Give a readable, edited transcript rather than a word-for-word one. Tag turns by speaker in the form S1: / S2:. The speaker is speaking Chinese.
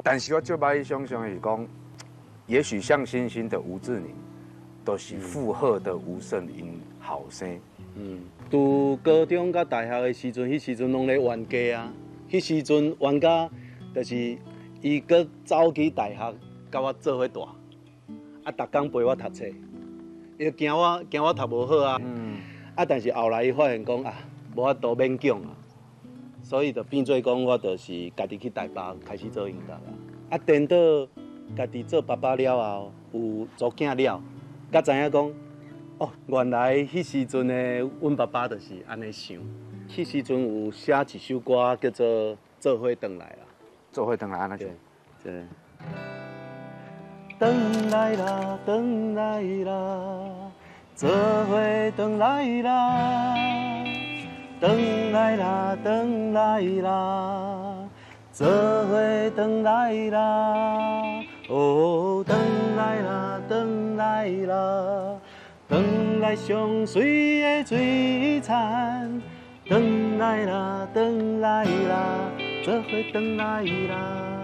S1: 但是我就歹想象是讲，也许像星星的吴志宁，都是附和的吴胜英后生。
S2: 读高中甲大学的时阵，迄时阵拢咧冤家啊。迄时阵冤家就是伊搁走去大学，甲我做伙大，啊，逐工陪我读册，伊惊我读无好啊。但是后来伊发现讲啊，无法度勉强啊，所以就变做讲我就是家己去台北开始做音乐啊。等到家己做爸爸了后，有做囝了，才知影讲。哦，原来迄时阵的阮爸爸就是安尼想。迄时阵有写一首歌叫做《做伙回来》啦。
S1: 做伙回来安那就。
S2: 对。回来啦，回来啦，做伙回来啦，回来啦，回来啦，做伙回来啦，哦，回来啦，回来啦。回来上水的水产，回来啦，回来啦，做伙回来啦。